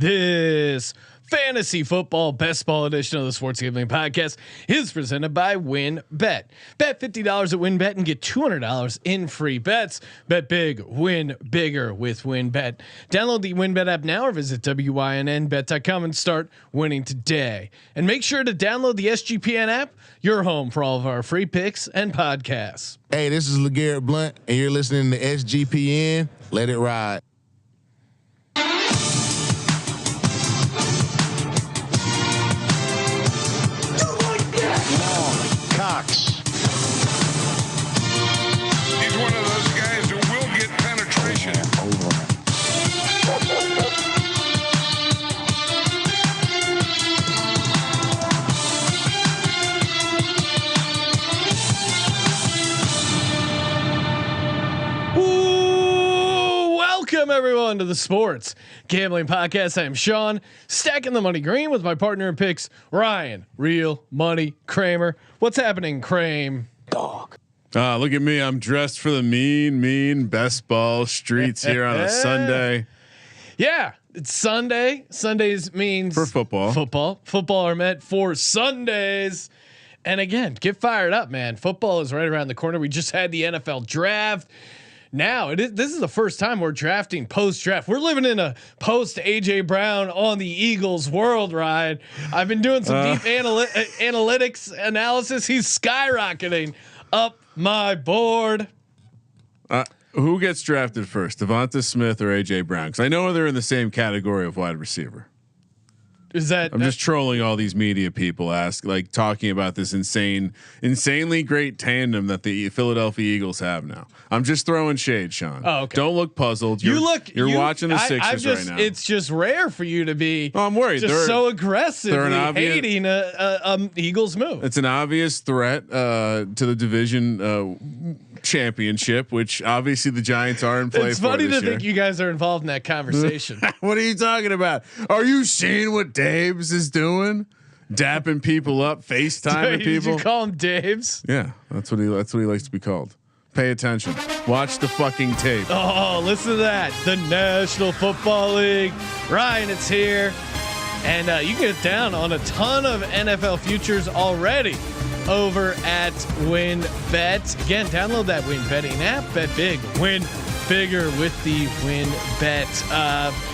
This fantasy football best ball edition of the Sports Gambling Podcast is presented by WinBet. Bet $50 at WinBet and get $200 in free bets. Bet big, win bigger with WinBet. Download the WinBet app now or visit wynnbet.com and start winning today. And make sure to download the SGPN app, your home for all of our free picks and podcasts. Hey, this is LeGarrette Blunt, and you're listening to SGPN. Let it ride. Cox. He's one of those guys who will get penetration. Welcome everyone to the Sports Gambling Podcast. I am Sean, stacking the money green with my partner in picks, Ryan, Real Money Kramer. What's happening, Krame? Look at me. I'm dressed for the mean best ball streets here on a Sunday. Yeah, it's Sunday. Sundays means for football. Football are meant for Sundays. And again, get fired up, man. Football is right around the corner. We just had the NFL draft. Now this is the first time we're drafting post-draft. We're living in a post AJ Brown on the Eagles world, Ryan. I've been doing some deep analytics analysis. He's skyrocketing up my board. Who gets drafted first, Devonta Smith or AJ Brown? Because I know they're in the same category of wide receiver. Is that I'm just trolling all these media people talking about this insanely great tandem that the Philadelphia Eagles have now. I'm just throwing shade, Sean. Oh, okay. Don't look puzzled. You're watching the Sixers right now. It's just rare for you to be. I'm worried. Just so aggressively hating a Eagles move. It's an obvious threat to the division championship, which obviously the Giants are in play. It's funny to year. think you guys are involved in that conversation. What are you talking about? Are you seeing what Daves is doing? Dapping people up, FaceTiming people. Did you call him Daves? Yeah, that's what he likes to be called. Pay attention. Watch the fucking tape. Oh, listen to that. The National Football League. Ryan, it's here. And you can get down on a ton of NFL futures already over at WinBet. Again, download that WinBetting app. Bet big, win bigger with the WinBet.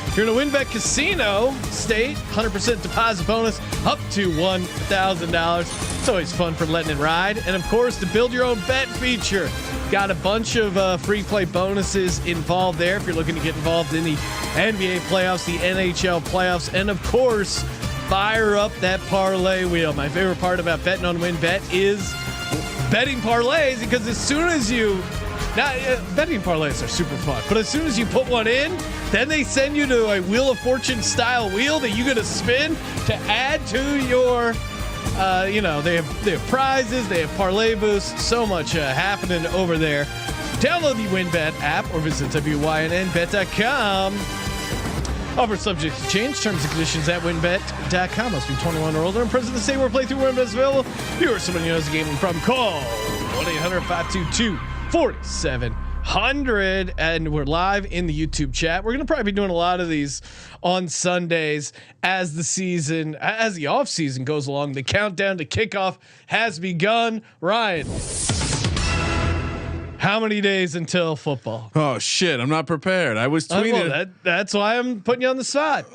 If you're in a WinBet casino state, 100% deposit bonus up to $1,000. It's always fun for letting it ride. And of course, the build your own bet feature. Got a bunch of free play bonuses involved there. If you're looking to get involved in the NBA playoffs, the NHL playoffs, and of course, fire up that parlay wheel. My favorite part about betting on WinBet is betting parlays, because as soon as betting parlays are super fun, but as soon as you put one in, then they send you to a Wheel of Fortune style wheel that you got to spin to add to your they have prizes, they have parlay boosts, so much happening over there. Download the WinBet app or visit wynnbet.com. Offer subject to change. Terms and conditions at WinBet.com. Must be 21 or older and present in the state where playthrough WinBet is available. If you or somebody who knows the gaming problem, call 1-800-522-4700. And we're live in the YouTube chat. We're going to probably be doing a lot of these on Sundays as the off season goes along. The countdown to kickoff has begun. Ryan, how many days until football? Oh shit! I'm not prepared. I was tweeting. That's why I'm putting you on the spot.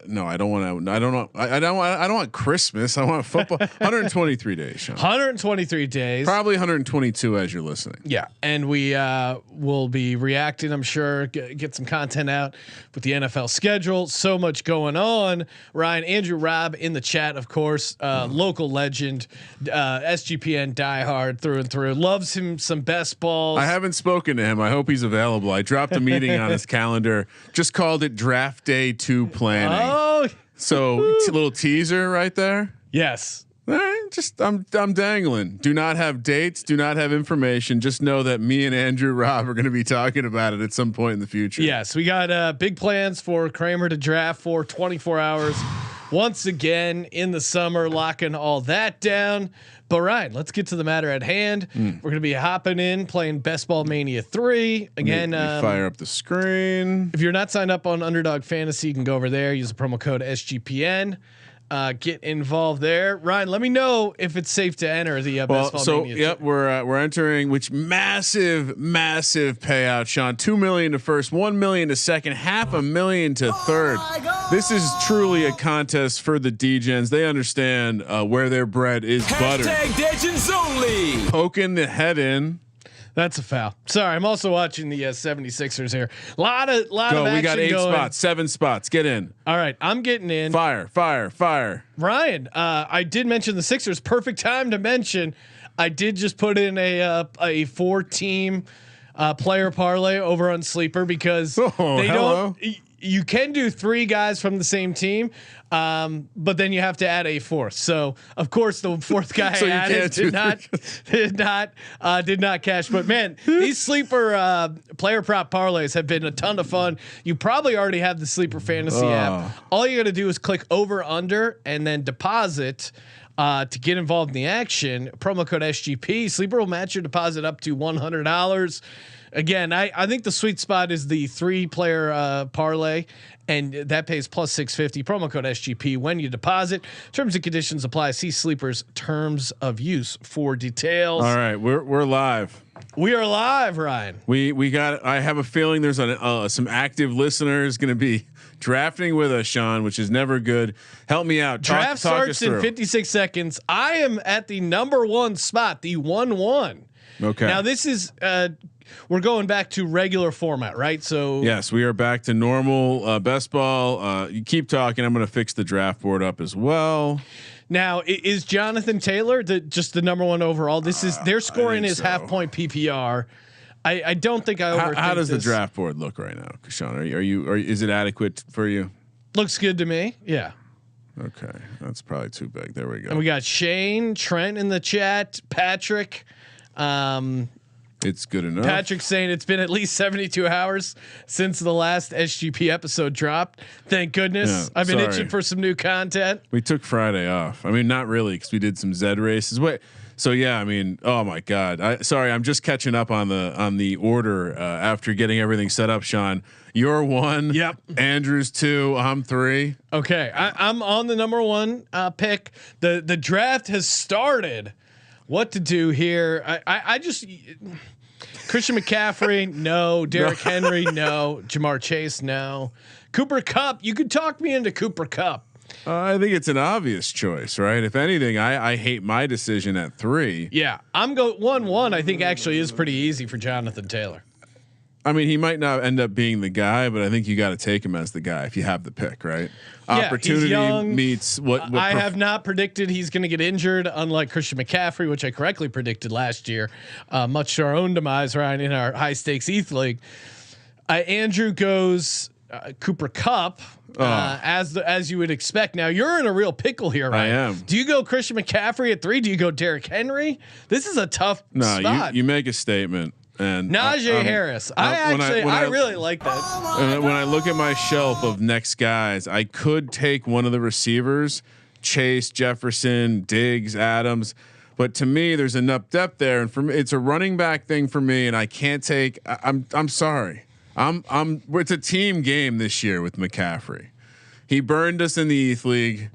No, I don't want to. I don't want Christmas. I want football. 123 days. Sean. 123 days. Probably 122 as you're listening. Yeah, and we will be reacting. I'm sure get some content out with the NFL schedule. So much going on. Ryan, Andrew Robb in the chat, of course, local legend, SGPN diehard through and through. Loves him some best balls. I haven't spoken to him. I hope he's available. I dropped a meeting on his calendar. Just called it Draft Day 2 planning. Oh, so it's a little teaser right there. Yes. All right, I'm dangling. Do not have dates. Do not have information. Just know that me and Andrew Robb are going to be talking about it at some point in the future. Yes, we got big plans for Kramer to draft for 24 hours once again in the summer, locking all that down. But Ryan, let's get to the matter at hand. We're going to be hopping in playing Best Ball Mania 3 again. Fire up the screen. If you're not signed up on Underdog Fantasy, you can go over there. Use the promo code SGPN. Get involved there. Ryan, let me know if it's safe to enter the Best Ball Mania. Yep, we're entering. Which massive payout, Sean. $2 million to first, $1 million to second, $500,000 to third. This is truly a contest for the D-gens. They understand where their bread is buttered. #Degens only. Poking the head in. That's a foul. Sorry, I'm also watching the 76ers here. Lot of action. We got 8 going. spots, 7 spots. Get in. All right, I'm getting in. Fire. Ryan, I did mention the Sixers. Perfect time to mention. I did just put in a 4-team player parlay over on Sleeper because don't. You can do 3 guys from the same team, but then you have to add a 4th. So of course the 4th guy So added did not cash. But man, these Sleeper player prop parlays have been a ton of fun. You probably already have the Sleeper Fantasy app. All you got to do is click over under and then deposit. To get involved in the action, promo code SGP. Sleeper will match your deposit up to $100. Again, I think the sweet spot is the 3-player parlay, and that pays plus 650. Promo code SGP when you deposit. Terms and conditions apply. See Sleeper's terms of use for details. All right, we're live. We are live, Ryan. We got. I have a feeling there's some active listeners going to be drafting with us, Sean, which is never good. Help me out. Draft starts in 56 seconds. I am at the number 1 spot, the 1-1. Okay. Now this is we're going back to regular format, right? So yes, we are back to normal best ball. You keep talking. I'm going to fix the draft board up as well. Now is Jonathan Taylor just the number 1 overall? This is their scoring is so. half point PPR. I don't think I overthink How does this. the draft board look right now, Sean? Are you is it adequate for you? Looks good to me. Yeah. Okay, that's probably too big. There we go. And we got Shane, Trent in the chat, Patrick. It's good enough. Patrick saying it's been at least 72 hours since the last SGP episode dropped. Thank goodness. Yeah, I've been itching for some new content. We took Friday off. I mean, not really, because we did some Z races. Wait. So yeah, I mean, oh my God. I'm just catching up on the order after getting everything set up. Sean, you're 1. Yep. Andrew's 2. I'm 3. Okay, I'm on the number 1 pick. The draft has started. What to do here? I just Christian McCaffrey, no. Derrick Henry, no. Jamar Chase, no. Cooper Kupp, you could talk me into Cooper Kupp. I think it's an obvious choice, right? If anything, I hate my decision at 3. Yeah, I'm go 1-1. I think actually is pretty easy for Jonathan Taylor. I mean, he might not end up being the guy, but I think you got to take him as the guy if you have the pick, right? Yeah, Opportunity he's young. meets what I have not predicted he's going to get injured, unlike Christian McCaffrey, which I correctly predicted last year, much to our own demise, Ryan, in our high stakes ETH league. Andrew goes Cooper Kupp, as you would expect. Now you're in a real pickle here, right? I am. Do you go Christian McCaffrey at 3? Do you go Derrick Henry? This is a tough spot. You make a statement. And Najee Harris. I really like that. When I look at my shelf of next guys, I could take one of the receivers, Chase, Jefferson, Diggs, Adams, but to me, there's enough depth there, and for me, it's a running back thing for me, and I can't take. I'm sorry. It's a team game this year with McCaffrey. He burned us in the ETH league.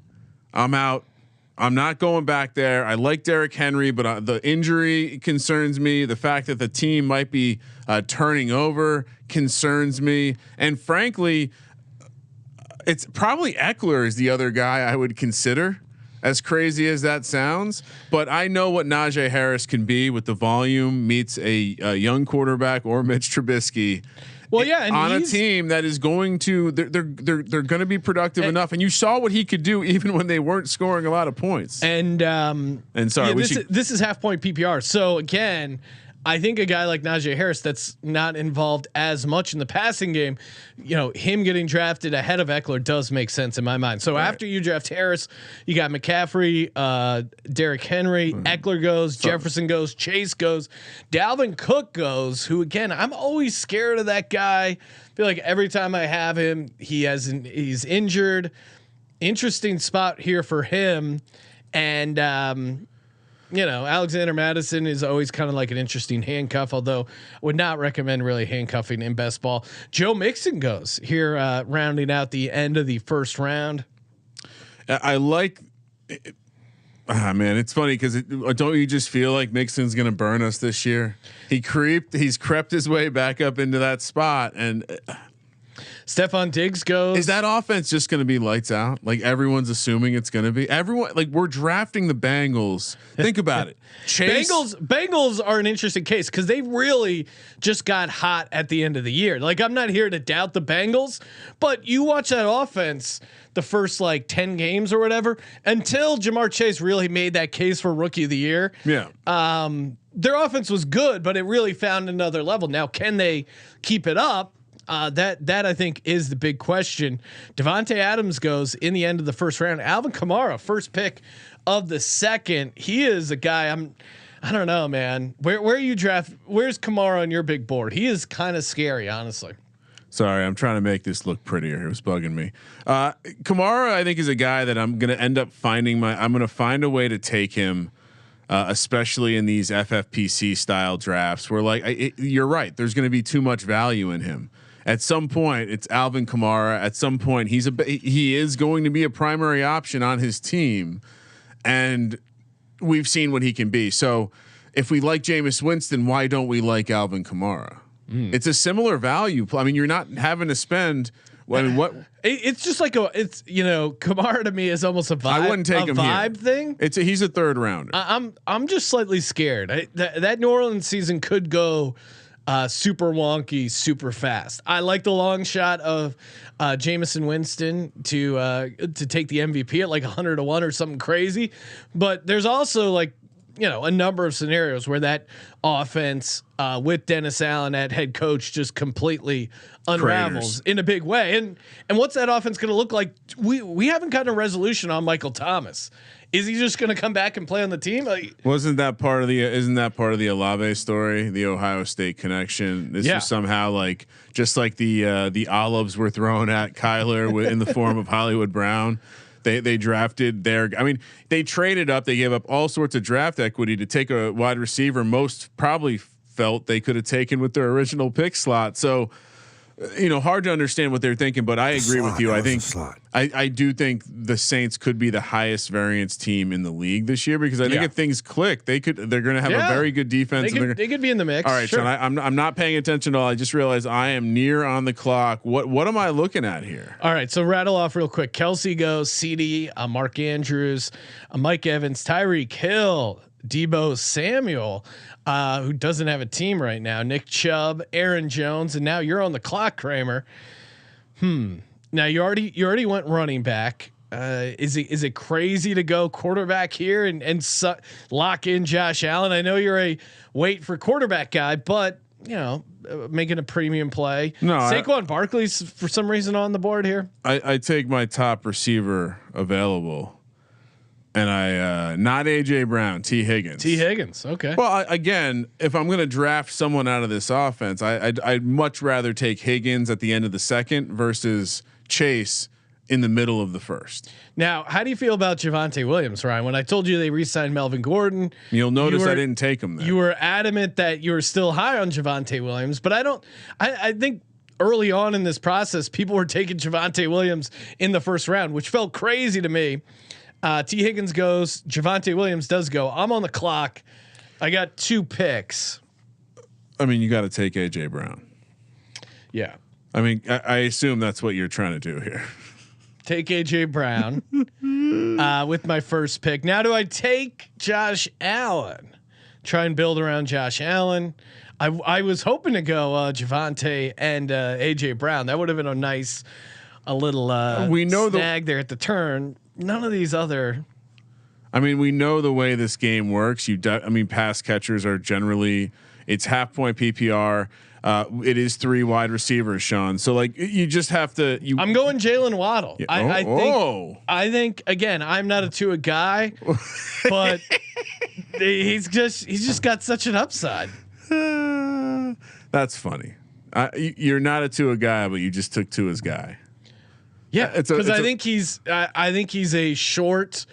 I'm out. I'm not going back there. I like Derrick Henry, but the injury concerns me. The fact that the team might be turning over concerns me. And frankly, it's probably Eckler is the other guy I would consider, as crazy as that sounds. But I know what Najee Harris can be with the volume meets a young quarterback or Mitch Trubisky. Well, yeah, and on a team that is going to they're going to be productive enough, and you saw what he could do even when they weren't scoring a lot of points. And sorry, this is half point PPR. So again, I think a guy like Najee Harris that's not involved as much in the passing game, him getting drafted ahead of Eckler does make sense in my mind. So after you draft Harris, you got McCaffrey, Derrick Henry, Eckler goes, Jefferson goes, Chase goes, Dalvin Cook goes, who again, I'm always scared of that guy. I feel like every time I have him, he's injured. Interesting spot here for him. And Alexander Madison is always kind of like an interesting handcuff, although would not recommend really handcuffing in best ball. Joe Mixon goes here, rounding out the end of the first round. I like. Man, it's funny because don't you just feel like Mixon's going to burn us this year? He's crept his way back up into that spot, and Stephon Diggs goes. Is that offense just going to be lights out? Like everyone's assuming it's going to be. Everyone, like we're drafting the Bengals. Think about it. Chase. Bengals are an interesting case because they really just got hot at the end of the year. Like I'm not here to doubt the Bengals, but you watch that offense the first like 10 games or whatever until Jamar Chase really made that case for Rookie of the Year. Yeah. Their offense was good, but it really found another level. Now, can they keep it up? That I think is the big question. Devontae Adams goes in the end of the first round. Alvin Kamara, first pick of the second. He is a guy I don't know, man. Where you draft? Where's Kamara on your big board? He is kind of scary, honestly. Sorry, I'm trying to make this look prettier. It was bugging me. Kamara, I think, is a guy that I'm going to end up finding I'm going to find a way to take him, especially in these FFPC style drafts where you're right. There's going to be too much value in him. At some point, it's Alvin Kamara. At some point, he is going to be a primary option on his team, and we've seen what he can be. So, if we like Jameis Winston, why don't we like Alvin Kamara? It's a similar value. I mean, you're not having to spend. I mean, what? It's just like Kamara to me is almost a vibe. I wouldn't take him vibe thing. He's a third rounder. I'm just slightly scared. That New Orleans season could go super wonky, super fast. I like the long shot of Jameson Winston to take the MVP at like 100-1 or something crazy, but there's also a number of scenarios where that offense with Dennis Allen at head coach just completely unravels in a big way. And what's that offense going to look like? We haven't gotten a resolution on Michael Thomas. Is he just going to come back and play on the team? Isn't that part of the Olave story, the Ohio State connection? This was somehow just like the olives were thrown at Kyler in the form of Hollywood Brown. They drafted they traded up. They gave up all sorts of draft equity to take a wide receiver. Most probably felt they could have taken with their original pick slot. So, hard to understand what they're thinking, but I agree with you. I think I do think the Saints could be the highest variance team in the league this year because I think if things click, they're going to have a very good defense. They could be in the mix. All right, sure. Sean, I'm not paying attention at all. I just realized I am near on the clock. What am I looking at here? All right, so rattle off real quick. Kelsey goes, CD, Mark Andrews, Mike Evans, Tyreek Hill, Debo Samuel, who doesn't have a team right now, Nick Chubb, Aaron Jones, and now you're on the clock, Kramer. Now you already went running back. Is it crazy to go quarterback here and lock in Josh Allen? I know you're a wait for quarterback guy, but making a premium play. No, Saquon Barkley's for some reason on the board here. I take my top receiver available. And I not AJ Brown, T Higgins. Okay. Well, again, if I'm going to draft someone out of this offense, I'd much rather take Higgins at the end of the second versus Chase in the middle of the first. Now, how do you feel about Javonte Williams, Ryan? When I told you they re-signed Melvin Gordon, you'll notice I didn't take him there. You were adamant that you were still high on Javonte Williams, but I think early on in this process, people were taking Javonte Williams in the first round, which felt crazy to me. T Higgins goes, Javonte Williams does go. I'm on the clock. I got 2 picks. I mean, you got to take AJ Brown. Yeah. I mean, I assume that's what you're trying to do here. Take AJ Brown with my first pick. Now, do I take Josh Allen? Try and build around Josh Allen. I was hoping to go Javonte and AJ Brown. That would have been a little snag there at the turn. None of these other. I mean, we know the way this game works. Pass catchers are generally it's half point PPR. It is 3 wide receivers, Sean. So you just have to. I'm going Jalen Waddle. Yeah. I think again. I'm not a Tua guy, but he's just got such an upside. That's funny. You're not a Tua guy, but you just took Tua's guy. Yeah, because I think he's a short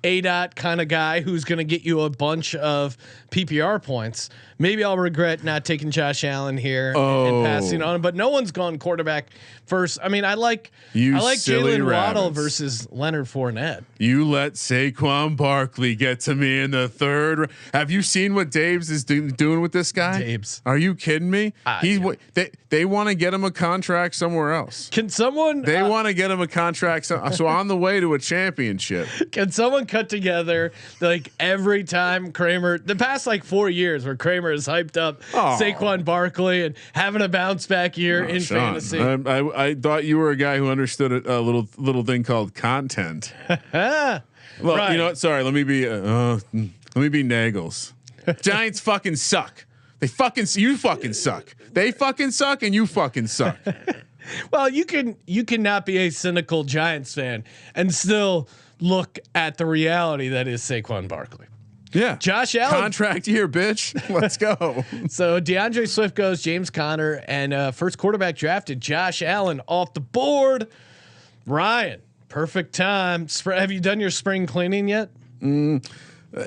ADOT kind of guy who's going to get you a bunch of PPR points. Maybe I'll regret not taking Josh Allen here and passing on him. But no one's gone quarterback first. I mean, I like Jalen Waddle versus Leonard Fournette. You let Saquon Barkley get to me in the third. Have you seen what Daves is doing with this guy? Daves, are you kidding me? They want to get him a contract somewhere else. Can someone? They want to get him a contract. So on the way to a championship. Can someone cut together like every time Kramer the past like 4 years where Kramer is hyped up Saquon Barkley and having a bounce back year in Sean, fantasy? I thought you were a guy who understood a little thing called content. Well, right. You know what? Sorry, let me be Nagels. Giants fucking suck. You fucking suck. They fucking suck, and you fucking suck. Well, you cannot be a cynical Giants fan and still look at the reality that is Saquon Barkley. Yeah, Josh Allen contract year, bitch. Let's go. So DeAndre Swift goes, James Conner, and first quarterback drafted Josh Allen off the board. Ryan, perfect time. Have you done your spring cleaning yet?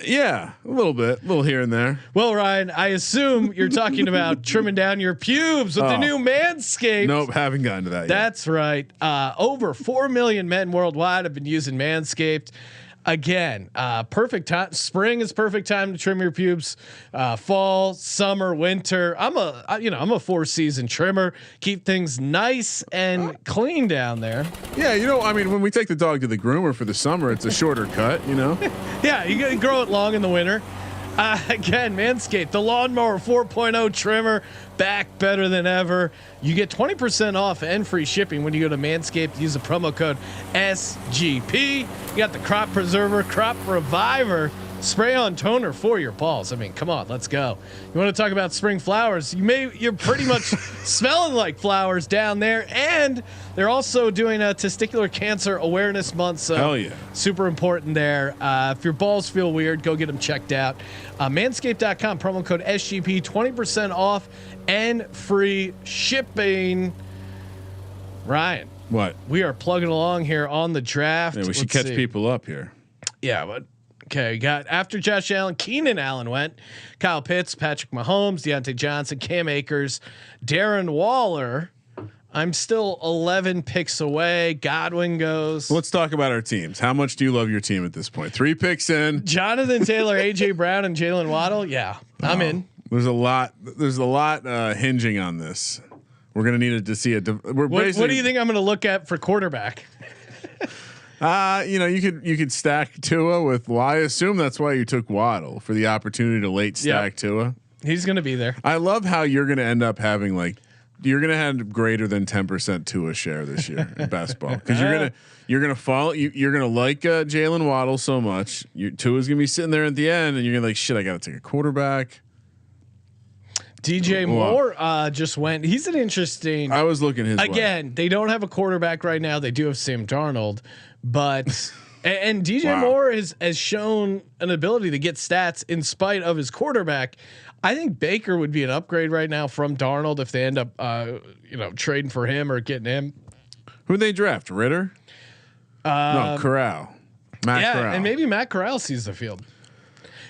Yeah, a little here and there. Well, Ryan, I assume you're talking about trimming down your pubes with the new Manscaped. Nope, haven't gotten to that yet. That's right. Over 4 million men worldwide have been using Manscaped. Again, perfect time. Spring is perfect time to trim your pubes. Fall, summer, winter. I'm a 4-season trimmer. Keep things nice and clean down there. Yeah, I mean, when we take the dog to the groomer for the summer, it's a shorter cut. Yeah, you gotta grow it long in the winter. Again, Manscaped, the Lawnmower 4.0 trimmer, back better than ever. You get 20% off and free shipping when you go to Manscaped. Use the promo code SGP. You got the Crop Preserver, Crop Reviver, spray-on toner for your balls. I mean, come on, let's go. You want to talk about spring flowers? You're pretty much smelling like flowers down there, and they're also doing a testicular cancer awareness month. So hell yeah, super important there. If your balls feel weird, go get them checked out. Manscaped.com, promo code SGP, 20% off and free shipping. Ryan, what? We are plugging along here on the draft. Yeah, we should catch people up here. Yeah, but okay, got after Josh Allen, Keenan Allen went, Kyle Pitts, Patrick Mahomes, Deontay Johnson, Cam Akers, Darren Waller. I'm still 11 picks away. Godwin goes. Let's talk about our teams. How much do you love your team at this point? 3 picks in. Jonathan Taylor, AJ Brown, and Jalen Waddle. Yeah, I'm in. There's a lot hinging on this. We're gonna need to see it. What do you think I'm gonna look at for quarterback? You could stack Tua with. Well, I assume that's why you took Waddle for the opportunity to late stack Tua. He's gonna be there. I love how you're gonna end up having you're gonna have greater than 10% Tua share this year in basketball because you're gonna follow. You're gonna like Jalen Waddle so much. Tua's gonna be sitting there at the end, and you're gonna shit. I gotta take a quarterback. DJ Moore just went. He's an interesting. I was looking his again. way. They don't have a quarterback right now. They do have Sam Darnold, but and DJ Moore has shown an ability to get stats in spite of his quarterback. I think Baker would be an upgrade right now from Darnold if they end up trading for him or getting him. Who'd they draft? Ritter? No, Corral. Matt Corral. And maybe Matt Corral sees the field.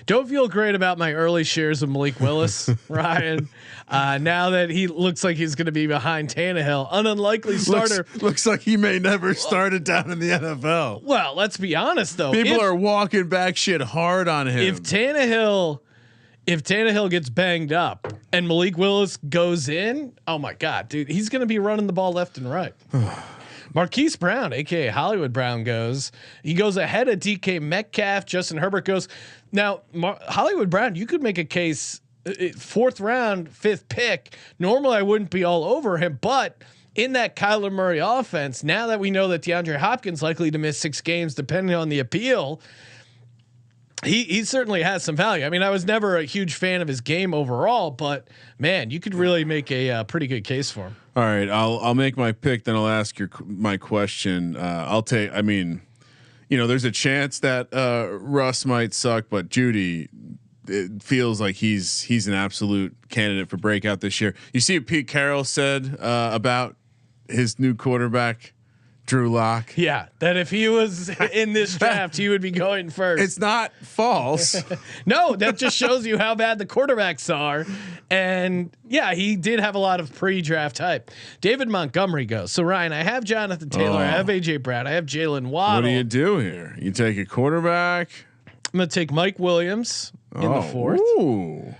Don't feel great about my early shares of Malik Willis, Ryan. Now that he looks like he's going to be behind Tannehill, an unlikely starter. Looks like he may never start it down in the NFL. Well, let's be honest though. People are walking back shit hard on him. If Tannehill gets banged up and Malik Willis goes in, oh my God, dude, he's going to be running the ball left and right. Marquise Brown, aka Hollywood Brown, goes. He goes ahead of DK Metcalf. Justin Herbert goes. Now, Hollywood Brown, you could make a case. 4th round, 5th pick. Normally, I wouldn't be all over him, but in that Kyler Murray offense, now that we know that DeAndre Hopkins likely to miss 6 games, depending on the appeal, he certainly has some value. I mean, I was never a huge fan of his game overall, but man, you could really make a pretty good case for him. All right, I'll make my pick, then I'll ask my question. I'll take. I mean, there's a chance that Russ might suck, but Judy, it feels like he's an absolute candidate for breakout this year. You see what Pete Carroll said about his new quarterback, Drew Lock. Yeah, that if he was in this draft, he would be going first. It's not false. No, that just shows you how bad the quarterbacks are. And yeah, he did have a lot of pre-draft hype. David Montgomery goes. So Ryan, I have Jonathan Taylor, I have AJ Brown, I have Jalen Waddle. What do you do here? You take a quarterback. I'm gonna take Mike Williams in the fourth. Ooh.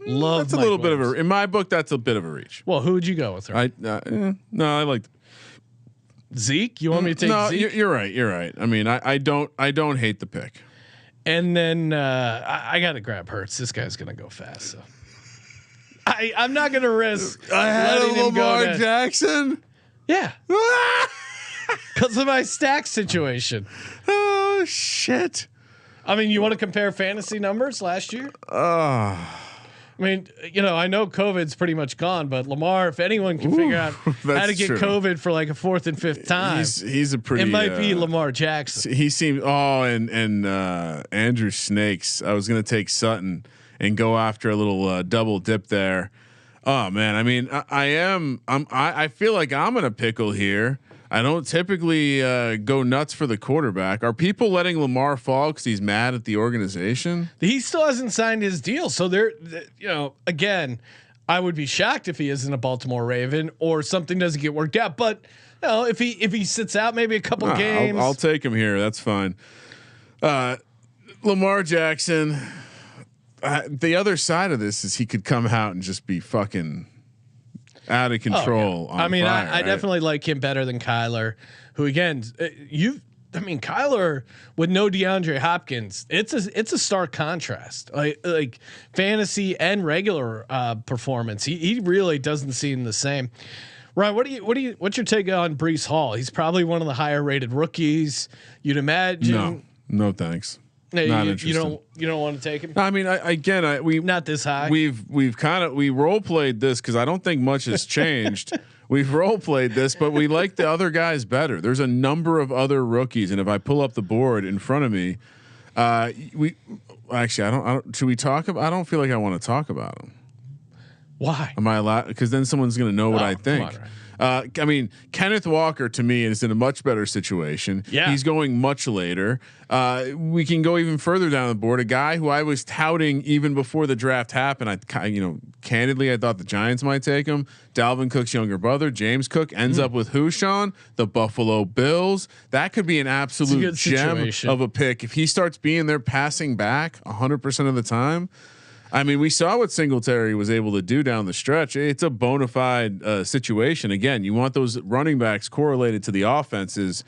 Love That's a Mike little Williams. bit of a. In my book, that's a bit of a reach. Well, who would you go with? Her? No, I like Zeke. You want me to take no, Zeke? you're right. You're right. I mean, I don't hate the pick. And then I got to grab Hurts. This guy's gonna go fast. So I'm not gonna risk. I had letting him go Lamar to- Jackson. Yeah, because of my stack situation. Oh shit. I mean, you want to compare fantasy numbers last year? I mean, I know COVID's pretty much gone, but Lamar, if anyone can figure out how to get true. COVID for like a fourth and fifth time, He's a pretty. it might be Lamar Jackson. He seems. Oh, and Andrew Snakes. I was gonna take Sutton and go after a little double dip there. Oh man, I mean, I feel like I'm in a pickle here. I don't typically go nuts for the quarterback. Are people letting Lamar fall because he's mad at the organization? He still hasn't signed his deal, so again, I would be shocked if he isn't a Baltimore Raven or something doesn't get worked out. But if he sits out maybe a couple games, I'll take him here. That's fine. Lamar Jackson. The other side of this is he could come out and just be fucking out of control. I mean, I definitely like him better than Kyler, who again, Kyler with no DeAndre Hopkins, it's a stark contrast. Like fantasy and regular performance, he really doesn't seem the same. Ryan, what's your take on Breece Hall? He's probably one of the higher rated rookies. You'd imagine. No, thanks. Hey, Not you interested. don't want to take him. I mean, we Not this high. We've role played this because I don't think much has changed. We've role played this, but we like the other guys better. There's a number of other rookies, and if I pull up the board in front of me, I don't. Should we talk about? I don't feel like I want to talk about them. Why? Am I allowed? Because then someone's going to know what I come think. on, Ryan. I mean, Kenneth Walker to me is in a much better situation. Yeah. He's going much later. We can go even further down the board. A guy who I was touting even before the draft happened. Candidly, I thought the Giants might take him. Dalvin Cook's younger brother, James Cook, ends up with who, Sean? The Buffalo Bills. That could be an absolute gem situation. of a pick if he starts being there passing back 100% of the time. I mean, we saw what Singletary was able to do down the stretch. It's a bona fide situation. Again, you want those running backs correlated to the offenses.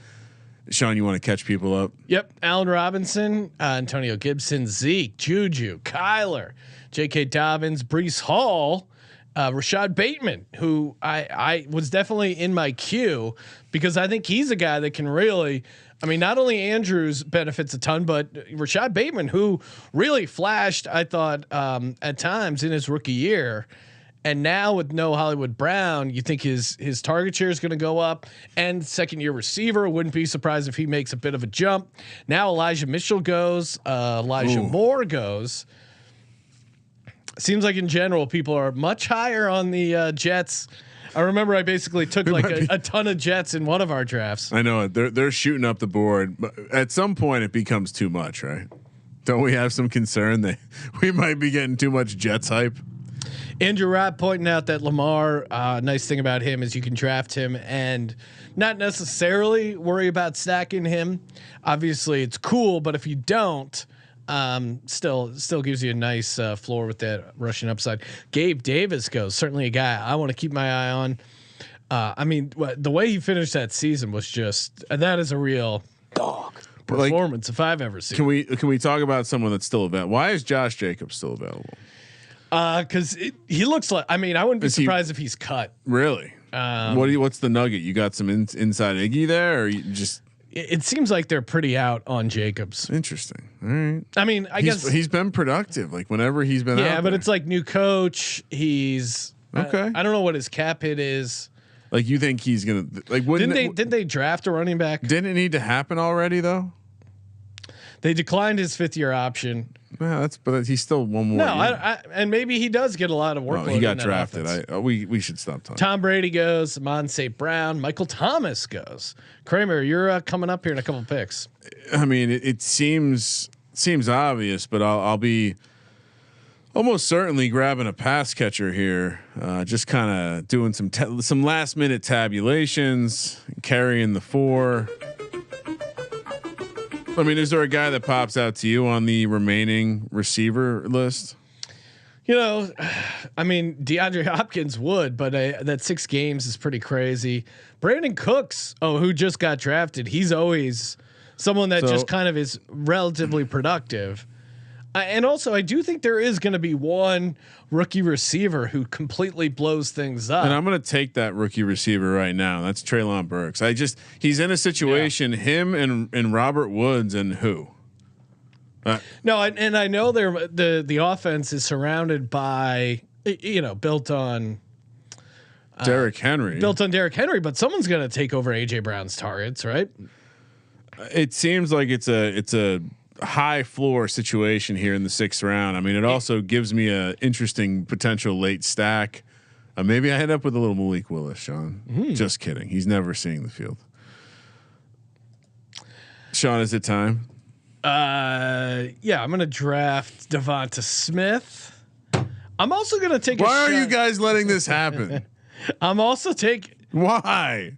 Sean, you want to catch people up? Yep. Allen Robinson, Antonio Gibson, Zeke, Juju, Kyler, J.K. Dobbins, Breece Hall, Rashad Bateman, who I was definitely in my queue because I think he's a guy that can really. I mean, not only Andrews benefits a ton, but Rashad Bateman, who really flashed, I thought, at times in his rookie year. And now with no Hollywood Brown, you think his target share is going to go up. And second year receiver, wouldn't be surprised if he makes a bit of a jump. Now Elijah Mitchell goes, Elijah Moore goes. Seems like in general people are much higher on the Jets. I remember I basically took like a ton of Jets in one of our drafts. I know they're shooting up the board, but at some point it becomes too much, right? Don't we have some concern that we might be getting too much Jets hype? Andrew Rapp pointing out that Lamar, nice thing about him is you can draft him and not necessarily worry about stacking him. Obviously it's cool, but if you don't, still gives you a nice floor with that rushing upside. Gabe Davis goes, certainly a guy I want to keep my eye on. I mean, the way he finished that season was just, that is a real dog performance if I've ever seen. Can we talk about someone that's still available? Why is Josh Jacobs still available? Because he looks like. I mean, I wouldn't be surprised if he's cut. Really? What's the nugget? You got some inside Iggy there, or you just? It seems like they're pretty out on Jacobs. Interesting. All right. I mean, I guess he's been productive. Like whenever he's been. Yeah, out but there. it's like new coach. He's okay. I don't know what his cap hit is. Like you think he's gonna like? Didn't they draft a running back? Didn't it need to happen already though? They declined his 5th year option. but he's still one more. No, and maybe he does get a lot of work. He got drafted. We should stop talking. Tom Brady goes. Amon St. Brown. Michael Thomas goes. Kramer, you're coming up here in a couple picks. I mean, it seems obvious, but I'll be almost certainly grabbing a pass catcher here. Just kind of doing some last minute tabulations, carrying the 4. I mean, is there a guy that pops out to you on the remaining receiver list? You know, I mean, DeAndre Hopkins would, but that 6 games is pretty crazy. Brandon Cooks, who just got drafted. He's always someone that just kind of is relatively productive. And also, I do think there is going to be one rookie receiver who completely blows things up. And I'm going to take that rookie receiver right now. That's Treylon Burks. He's in a situation, him and Robert Woods and who? No, and I know the offense is surrounded by, built on Derrick Henry. But someone's going to take over AJ Brown's targets, right? It seems like it's a high floor situation here in the 6th round. I mean, it also gives me a interesting potential late stack. Maybe I end up with a little Malik Willis, Sean. Just kidding. He's never seeing the field. Sean, is it time? Yeah, I'm going to draft Devonta Smith. I'm also going to take Why are you guys letting this happen? I'm also taking. Why?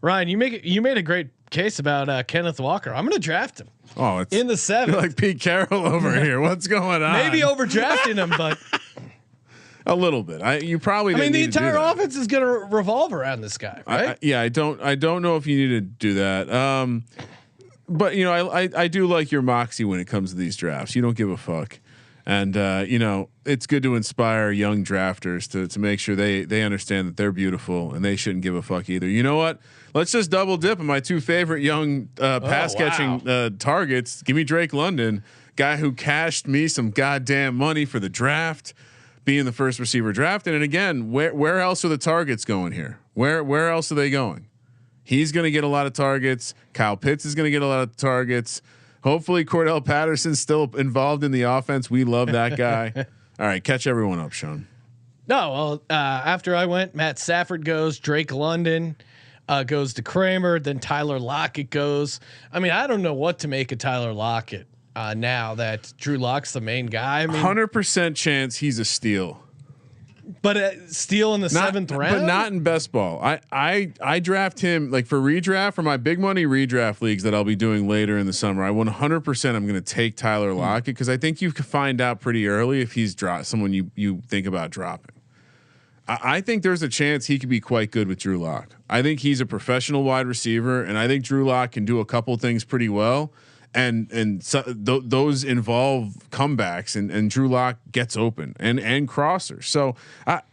Ryan, you made a great case about Kenneth Walker. I'm going to draft him. Oh, it's in the 7th. You're like Pete Carroll over here. What's going on? Maybe overdrafting him, but a little bit. You probably. I mean, the entire offense is going to revolve around this guy, right? I don't know if you need to do that. But I do like your moxie when it comes to these drafts. You don't give a fuck, and it's good to inspire young drafters to make sure they understand that they're beautiful and they shouldn't give a fuck either. You know what? Let's just double dip on my 2 favorite young pass catching targets. Give me Drake London, guy who cashed me some goddamn money for the draft, being the first receiver drafted. And again, where else are the targets going here? Where else are they going? He's going to get a lot of targets. Kyle Pitts is going to get a lot of targets. Hopefully Cordell Patterson's still involved in the offense. We love that guy. All right, catch everyone up, Sean. No, well, after I went, Matt Stafford goes, Drake London goes to Kramer, then Tyler Lockett goes. I mean, I don't know what to make of Tyler Lockett now that Drew Lock's the main guy. I mean, 100% chance he's a steal. But steal in the 7th round, but not in best ball. I draft him like for redraft for my big money redraft leagues that I'll be doing later in the summer. I 100% I'm going to take Tyler Lockett because I think you can find out pretty early if he's someone you think about dropping. I think there's a chance he could be quite good with Drew Lock. I think he's a professional wide receiver, and I think Drew Lock can do a couple things pretty well. And so those involve comebacks, and Drew Lock gets open and crossers. So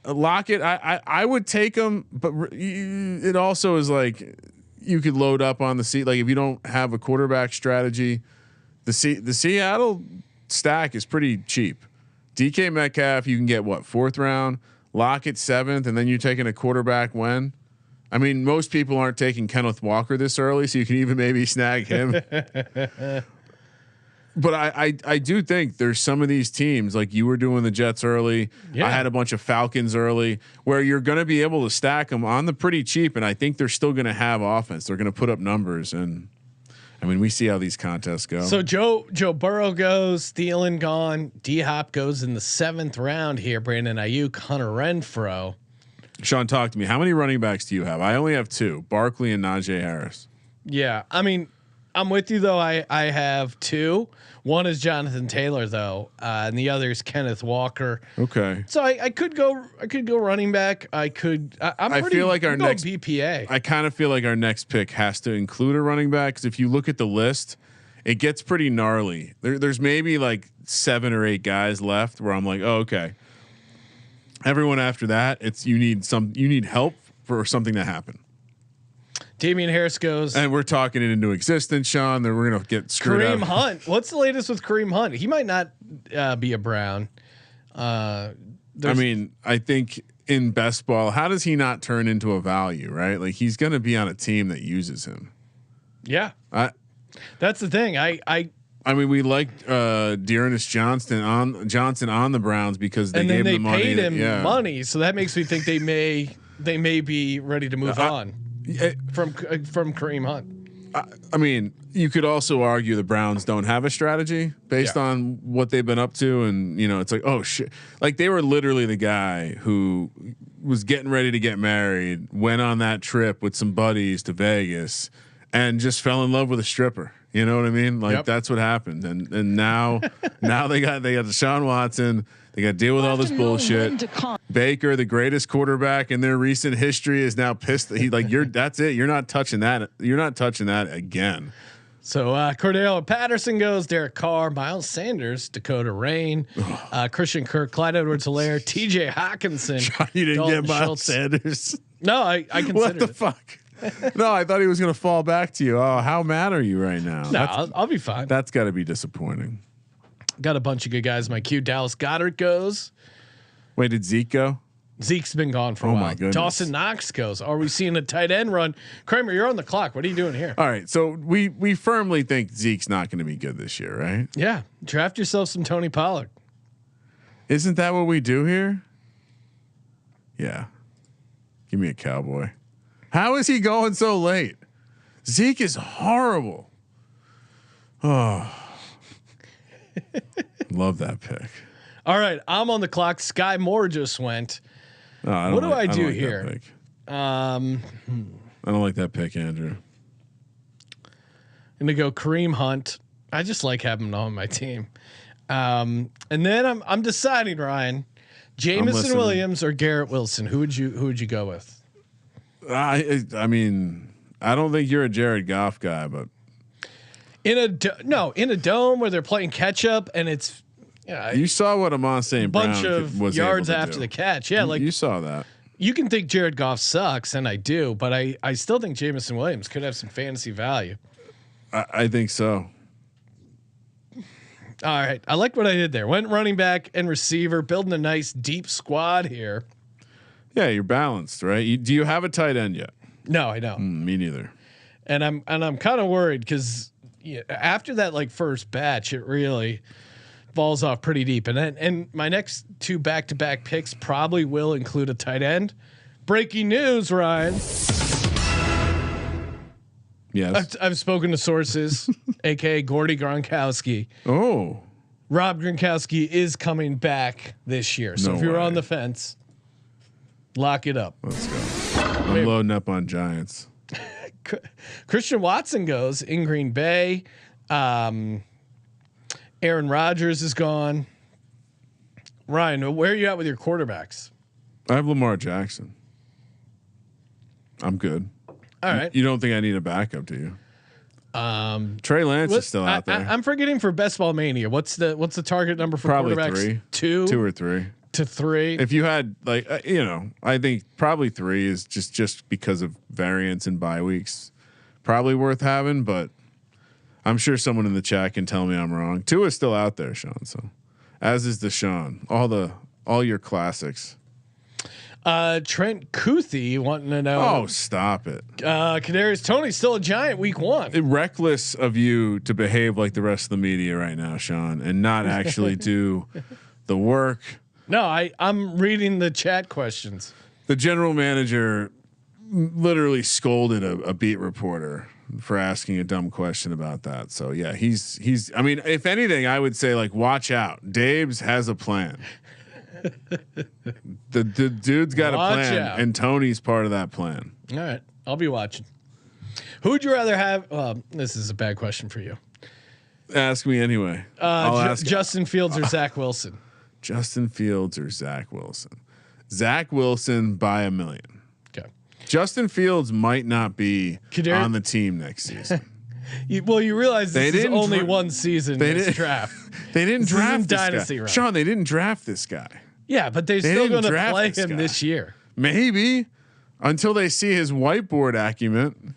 Lockett, I would take him, but it also is like you could load up on the seat. Like if you don't have a quarterback strategy, the Seattle stack is pretty cheap. DK Metcalf, you can get 4th round. Lockett 7th, and then you're taking a quarterback when. I mean, most people aren't taking Kenneth Walker this early, so you can even maybe snag him. But I do think there's some of these teams like you were doing the Jets early. Yeah. I had a bunch of Falcons early where you're going to be able to stack them on the pretty cheap, and I think they're still going to have offense. They're going to put up numbers, and I mean, we see how these contests go. So Joe Burrow goes, Thielen gone, D Hop goes in the 7th round here. Brandon Ayuk, Hunter Renfrow. Sean, talk to me. How many running backs do you have? I only have 2, Barkley and Najee Harris. Yeah. I mean, I'm with you though. I have 2. One is Jonathan Taylor though. And the other is Kenneth Walker. Okay. So I could go running back. I feel like our next BPA. I kind of feel like our next pick has to include a running back. Cause if you look at the list, it gets pretty gnarly. There's maybe like 7 or 8 guys left where I'm like, oh, okay. Everyone after that, you need help for something to happen. Damian Harris goes, and we're talking it into existence, Sean. Then we're gonna get screwed Kareem up. Hunt. What's the latest with Kareem Hunt? He might not be a Brown. I mean, I think in best ball, how does he not turn into a value? Right, like he's gonna be on a team that uses him. Yeah, that's the thing. I mean, we liked Dearness Johnson on the Browns because they gave him the money. Paid him money, so that makes me think they may be ready to move on from Kareem Hunt. I mean, you could also argue the Browns don't have a strategy based on what they've been up to, and it's like, oh shit, like they were literally the guy who was getting ready to get married, went on that trip with some buddies to Vegas, and just fell in love with a stripper. You know what I mean? Like that's what happened. And now they got Deshaun Watson. They got to deal with all this bullshit. Baker, the greatest quarterback in their recent history, is now pissed. That's it. You're not touching that. You're not touching that again. So Cordell Patterson goes, Derek Carr, Miles Sanders, Dakota Rain, Christian Kirk, Clyde Edwards-Helaire, T.J. Hawkinson. You didn't Dalton get Miles Schultz. Sanders. No, I considered What the fuck? No, I thought he was going to fall back to you. Oh, how mad are you right now? No, I'll be fine. That's got to be disappointing. Got a bunch of good guys in my queue. Dallas Goedert goes. Wait, did Zeke go? Zeke's been gone for a while. My goodness. Dawson Knox goes. Are we seeing a tight end run? Kramer, you're on the clock. What are you doing here? All right, so we firmly think Zeke's not going to be good this year, right? Yeah, draft yourself some Tony Pollard. Isn't that what we do here? Yeah. Give me a Cowboy. How is he going so late? Zeke is horrible. Oh, love that pick. All right, I'm on the clock. Sky Moore just went. Oh, what do I do like here? I don't like that pick, Andrew. I'm gonna go Kareem Hunt. I just like having him on my team. And then I'm deciding, Ryan, Jamison Williams or Garrett Wilson. Who would you go with? I mean, I don't think you're a Jared Goff guy, but in a dome where they're playing catch up and it's you saw what Amon St. Brown bunch of was yards able to after do. the catch. Yeah, like you saw that. You can think Jared Goff sucks, and I do, but I still think Jamison Williams could have some fantasy value. I think so. All right, I like what I did there. Went running back and receiver, building a nice deep squad here. Yeah, you're balanced, right? Do you have a tight end yet? No, I don't. Me neither. And I'm kind of worried because after that first batch, it really falls off pretty deep. And my next two back-to-back picks probably will include a tight end. Breaking news, Ryan. Yes, I've spoken to sources, aka Gordy Gronkowski. Oh, Rob Gronkowski is coming back this year. So if you're on the fence, lock it up. Let's go. I'm loading up on Giants. Christian Watson goes in Green Bay. Aaron Rodgers is gone. Ryan, where are you at with your quarterbacks? I have Lamar Jackson. I'm good. All right. You don't think I need a backup, do you? Trey Lance is still out there. I'm forgetting for Best Ball Mania. What's the target number for probably quarterbacks? 2 or 3 to 3. If you had I think probably 3 is just because of variance and bye weeks, probably worth having. But I'm sure someone in the chat can tell me I'm wrong. 2 is still out there, Sean. So as is Deshaun. All your classics. Trent Kuthi wanting to know. Oh, stop it. Kadarius Toney's still a Giant week 1. Reckless of you to behave like the rest of the media right now, Sean, and not actually do the work. No, I'm reading the chat questions. The general manager literally scolded a beat reporter for asking a dumb question about that. So yeah, he's. I mean, if anything, I would say watch out. Dave's has a plan. the dude's got a plan, and Tony's part of that plan. All right, I'll be watching. Who would you rather have? This is a bad question for you. Ask me anyway. Justin Fields or Zach Wilson? Justin Fields or Zach Wilson? Zach Wilson by a million. Okay. Justin Fields might not be on the team next season. You realize this is only one season. They didn't draft. They didn't draft this dynasty guy. round. Sean, they didn't draft this guy. Yeah, but they're still going to play him this year. Maybe until they see his whiteboard acumen.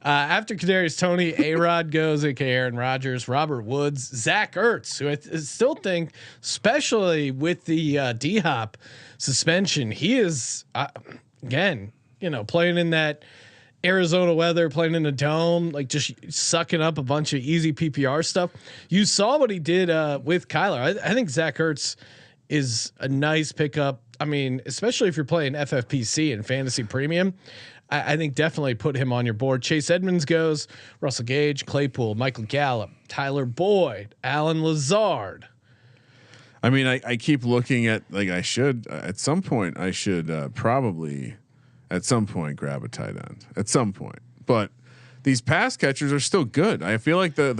After Kadarius Toney, A-Rod goes, aka Aaron Rodgers, Robert Woods, Zach Ertz, who I still think, especially with the D-Hop suspension, he is again, playing in that Arizona weather, playing in a dome, like just sucking up a bunch of easy PPR stuff. You saw what he did with Kyler. I think Zach Ertz is a nice pickup. I mean, especially if you're playing FFPC and fantasy premium, I think definitely put him on your board. Chase Edmonds goes, Russell Gage, Claypool, Michael Gallup, Tyler Boyd, Alan Lazard. I mean, I keep looking at like I should at some point probably at some point grab a tight end at some point, but these pass catchers are still good. I feel like there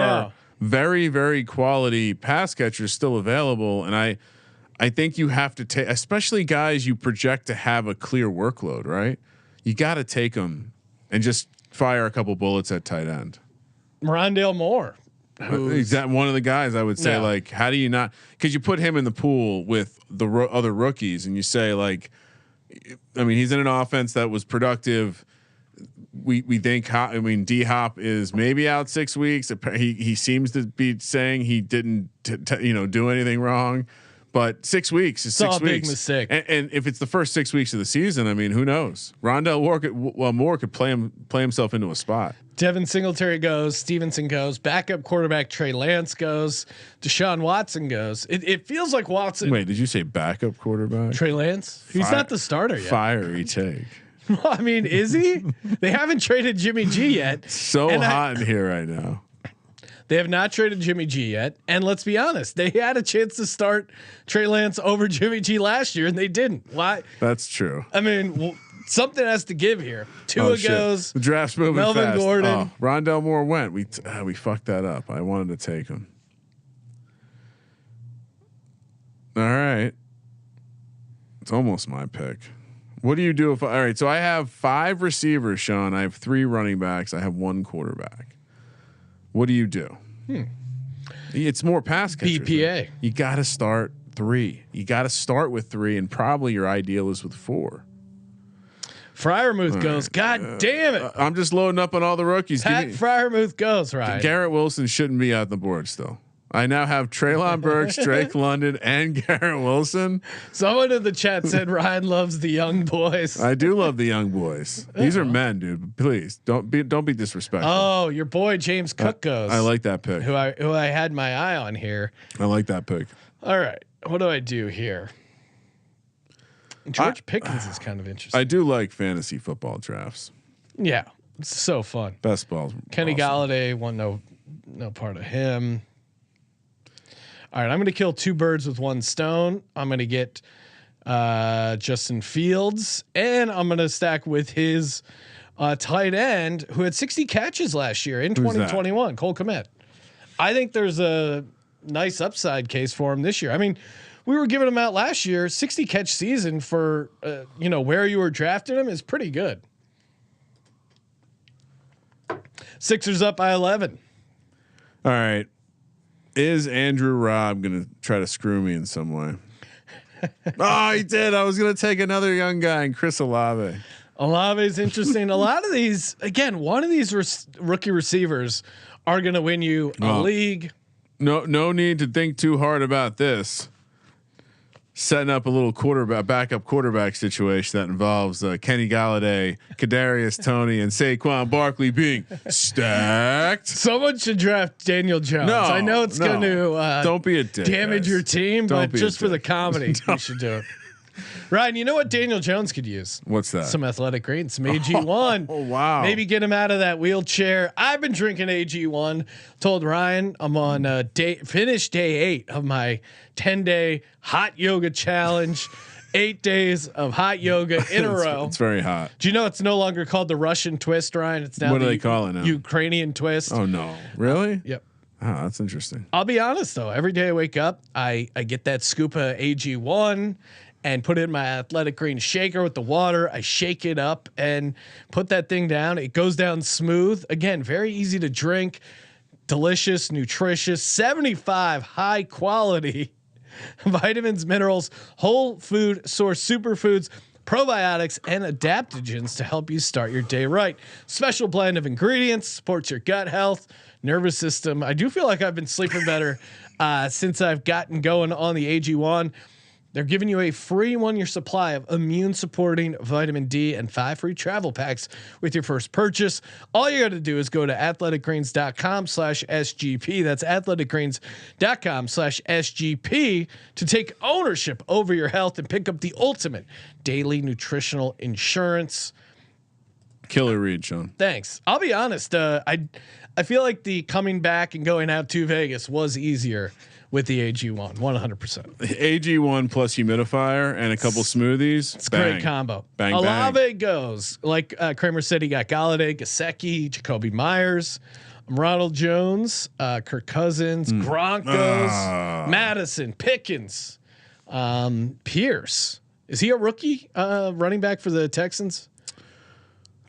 are very, very quality pass catchers still available, and I think you have to take, especially guys you project to have a clear workload, right? You got to take them and just fire a couple bullets at tight end. Rondale Moore. Is that one of the guys I would say, like, how do you not, because you put him in the pool with the other rookies and you say like, I mean, he's in an offense that was productive. We think, D Hop is maybe out 6 weeks. He seems to be saying he didn't, do anything wrong. But 6 weeks is 6 weeks. Big mistake. And if it's the first 6 weeks of the season, I mean, who knows? Rondale Moore could play himself into a spot. Devin Singletary goes, Stevenson goes, backup quarterback Trey Lance goes, Deshaun Watson goes. It feels like Watson. Wait, did you say backup quarterback? Trey Lance? He's not the starter yet. Fiery take. I mean, is he? They haven't traded Jimmy G yet. So hot in here right now. They have not traded Jimmy G yet. And let's be honest, they had a chance to start Trey Lance over Jimmy G last year and they didn't. Why? That's true. I mean, something has to give here. Tua goes. The draft's moving Melvin fast. Gordon. Rondale Moore went. We fucked that up. I wanted to take him. All right. It's almost my pick. What do you do if all right, so I have 5 receivers, Sean. I have 3 running backs. I have 1 quarterback. What do you do? It's more pass catchers. BPA. Right? You got to start 3. You got to start with 3, and probably your ideal is with 4. Fryermuth goes. God damn it! I'm just loading up on all the rookies. Pat Fryermuth goes. Right. Garrett Wilson shouldn't be on the board still. I now have Treylon Burks, Drake London, and Garrett Wilson. Someone in the chat said Ryan loves the young boys. I do love the young boys. These are men, dude. Please don't be disrespectful. Oh, your boy James Cook goes. I like that pick. Who I had my eye on here. I like that pick. All right, what do I do here? George Pickens is kind of interesting. I do like fantasy football drafts. Yeah, it's so fun. Best balls. Kenny awesome. Galladay won no part of him. All right, I'm going to kill 2 birds with 1 stone. I'm going to get Justin Fields, and I'm going to stack with his tight end who had 60 catches last year in 2021, Cole Kmet. I think there's a nice upside case for him this year. I mean, we were giving him out last year. 60 catch season for where you were drafting him is pretty good. Sixers up by 11. All right. Is Andrew Robb going to try to screw me in some way? Oh, he did. I was going to take another young guy, and Chris Olave. Olave is interesting. A lot of these, again, one of these rookie receivers are going to win you a league. No need to think too hard about this. Setting up a little backup quarterback situation that involves Kenny Galladay, Kadarius Toney, and Saquon Barkley being stacked. Someone should draft Daniel Jones. No, I know it's going to don't be a dick, damage guys. your team, Don't but just for the comedy, we should do it. Ryan, you know what Daniel Jones could use? What's that? Some athletic greens, some AG1. Oh wow! Maybe get him out of that wheelchair. I've been drinking AG1. Told Ryan I'm on finish day 8 of my 10-day hot yoga challenge. 8 days of hot yoga in a row. It's very hot. Do you know it's no longer called the Russian twist, Ryan? It's now what do they call it now? Ukrainian twist. Oh no! Really? Yep. Oh, that's interesting. I'll be honest though. Every day I wake up, I get that scoop of AG1 and put it in my athletic green shaker with the water. I shake it up and put that thing down. It goes down smooth. Again, very easy to drink, delicious, nutritious, 75 high quality vitamins, minerals, whole food source superfoods, probiotics, and adaptogens to help you start your day right. Special blend of ingredients supports your gut health, nervous system. I do feel like I've been sleeping better since I've gotten going on the AG1. They're giving you a free 1-year supply of immune supporting vitamin D and 5 free travel packs with your first purchase. All you got to do is go to athleticgreens.com/SGP. That's athleticgreens.com/SGP to take ownership over your health and pick up the ultimate daily nutritional insurance. Killer read, Sean. Thanks. I'll be honest. I feel like the coming back and going out to Vegas was easier with the AG1, 100%. AG1 plus humidifier and a couple smoothies. It's a great combo. Bang, Olave goes. Like Kramer said, he got Galladay, Gesicki, Jacoby Myers, Ronald Jones, Kirk Cousins, Gronk goes, Madison, Pickens, Pierce. Is he a rookie running back for the Texans?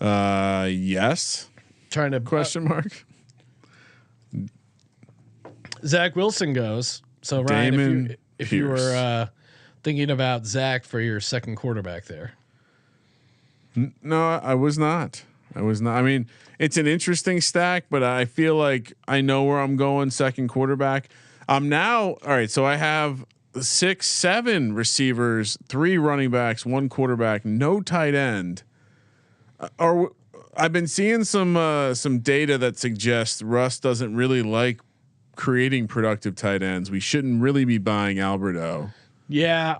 Yes. Trying to Question mark. Zach Wilson goes. So Ryan, if you were thinking about Zach for your second quarterback there. No, I was not. I mean, it's an interesting stack, but I feel like I know where I'm going. Second quarterback. I'm now all right. So I have 6, 7 receivers, 3 running backs, 1 quarterback, no tight end. I've been seeing some data that suggests Russ doesn't really like creating productive tight ends. We shouldn't really be buying Alberto. Yeah,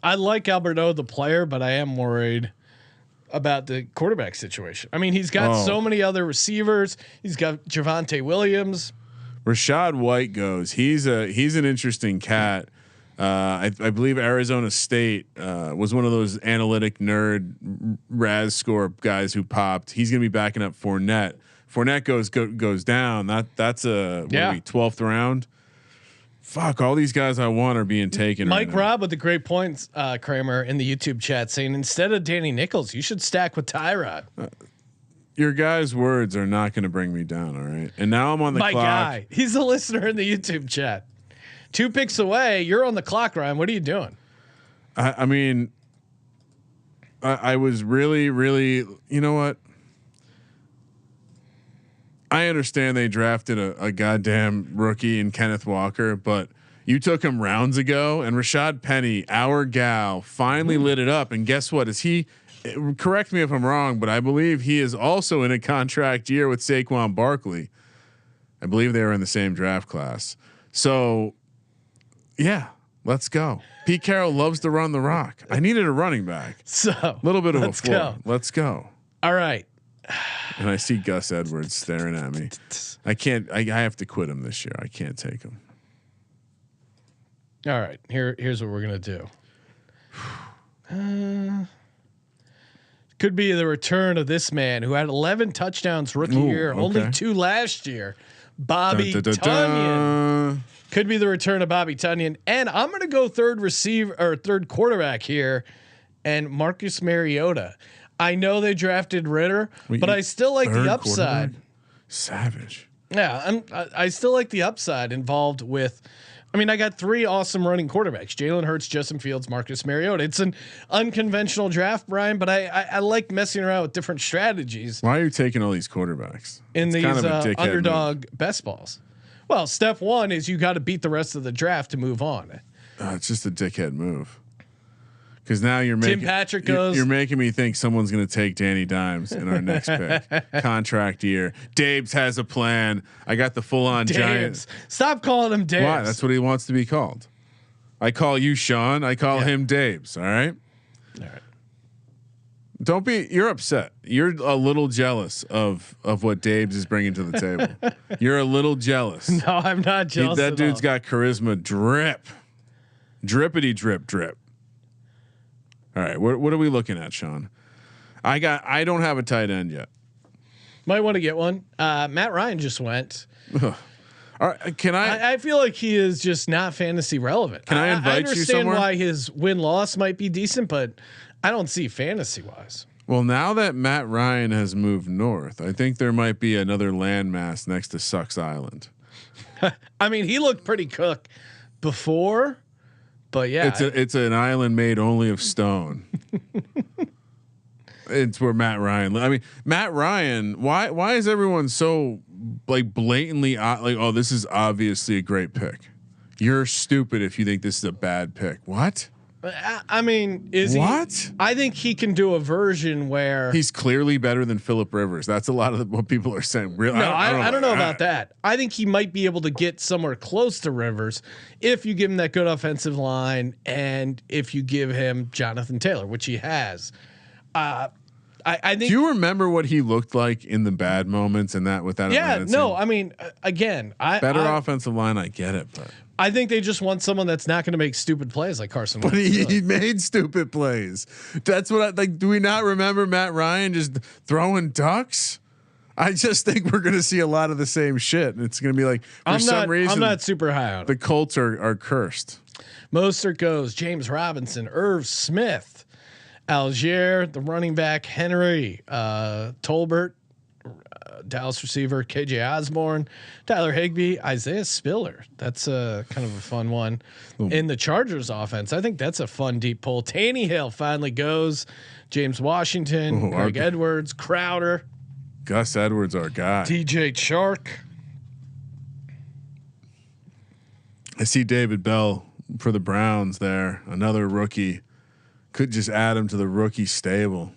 I like Alberto the player, but I am worried about the quarterback situation. I mean, he's got so many other receivers. He's got Javonte Williams. Rashad White goes. He's an interesting cat. I believe Arizona State was one of those analytic nerd Raz score guys who popped. He's going to be backing up Fournette. Fournette goes down. That's a 12th round. Fuck, all these guys I want are being taken. Mike right Robb with the great points, Kramer in the YouTube chat saying instead of Danny Nichols, you should stack with Tyrod. Your guys' words are not going to bring me down. All right, and now I'm on the clock. My guy, he's a listener in the YouTube chat. 2 picks away, you're on the clock, Ryan. What are you doing? I mean, I was really, you know what? I understand they drafted a goddamn rookie in Kenneth Walker, but you took him rounds ago, and Rashad Penny, our gal, finally lit it up. And guess what? Correct me if I'm wrong, but I believe he is also in a contract year with Saquon Barkley. I believe they were in the same draft class. So yeah, let's go. Pete Carroll loves to run the rock. I needed a running back. So a little bit of a floor. Let's go. All right. And I see Gus Edwards staring at me. I can't. I have to quit him this year. I can't take him. All right. Here's what we're gonna do. Could be the return of this man who had 11 touchdowns rookie year, only 2 last year. Bobby Tunyon. Could be the return of Bobby Tunyon. And I'm going to go third quarterback here, and Marcus Mariota. I know they drafted Ritter, but I still like the upside. Savage. Yeah, I still like the upside involved with. I mean, I got 3 awesome running quarterbacks: Jalen Hurts, Justin Fields, Marcus Mariota. It's an unconventional draft, Brian, but I like messing around with different strategies. Why are you taking all these quarterbacks in these underdog best balls? Well, step 1 is you got to beat the rest of the draft to move on. It's just a dickhead move. Because now you're making Tim Patrick goes. You're making me think someone's going to take Danny Dimes in our next pick. Contract year. Dabes has a plan. I got the full on Giants. Stop calling him Dabes. Why? That's what he wants to be called. I call you Sean. I call him Dabes. All right. All right. Don't be. You're upset. You're a little jealous of what Dabes is bringing to the table. You're a little jealous. No, I'm not jealous. That dude's got charisma. Drippity drip. All right, what are we looking at, Sean? I don't have a tight end yet. Might want to get one. Matt Ryan just went. All right, can I feel like he is just not fantasy relevant. Can I invite you somewhere? I understand why his win loss might be decent, but I don't see fantasy wise. Well, now that Matt Ryan has moved north, I think there might be another landmass next to Sucks Island. I mean, he looked pretty cook before. But yeah, it's an island made only of stone. It's where Matt Ryan. I mean, Matt Ryan. Why is everyone so like blatantly like? Oh, this is obviously a great pick. You're stupid if you think this is a bad pick. What? I mean, is What? he? I think he can do a version where He's clearly better than Phillip Rivers. That's a lot of what people are saying. Really? No, I don't know about that. I think he might be able to get somewhere close to Rivers if you give him that good offensive line and if you give him Jonathan Taylor, which he has. I think. Do you remember what he looked like in the bad moments and that with that? Yeah, Atlanta no. team? I mean, again, Better offensive line. I get it, but I think they just want someone that's not going to make stupid plays like Carson Wentz. But he made stupid plays. That's what I like. Do we not remember Matt Ryan just throwing ducks? I just think we're going to see a lot of the same shit. And it's going to be like, for some reason, I'm not super high on it. The Colts are cursed. Mostert goes James Robinson, Irv Smith, Algier, the running back, Henry, Tolbert, Dallas receiver, KJ Osborne, Tyler Higbee, Isaiah Spiller. That's kind of a fun one. In the Chargers offense, I think that's a fun deep pull. Tannehill finally goes. James Washington, Greg Edwards, Crowder. Gus Edwards, our guy. DJ Chark. I see David Bell for the Browns there. Another rookie. Could just add him to the rookie stable.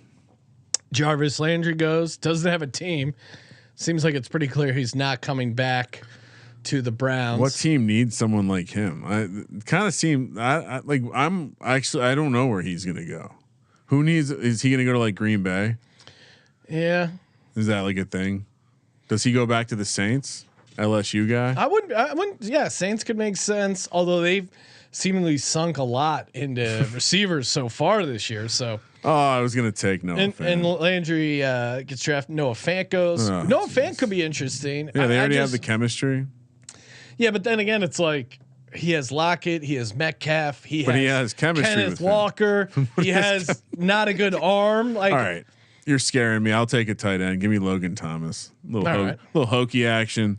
Jarvis Landry goes. Doesn't have a team. Seems like it's pretty clear he's not coming back to the Browns. What team needs someone like him? I kind of seem I don't know where he's gonna go. Who needs? Is he gonna go to like Green Bay? Yeah. Is that like a thing? Does he go back to the Saints? LSU guy? I wouldn't. Yeah, Saints could make sense. Although they've seemingly sunk a lot into receivers so far this year. So. Oh, I was gonna take Noah Fant. And Landry gets drafted. Noah Fant goes. Noah Fant could be interesting. Yeah, they already have the chemistry. Yeah, but then again, it's like he has Lockett, he has Metcalf, he has chemistry Kenneth with Walker. He has not a good arm. Like, all right, you're scaring me. I'll take a tight end. Give me Logan Thomas. Little hokey action.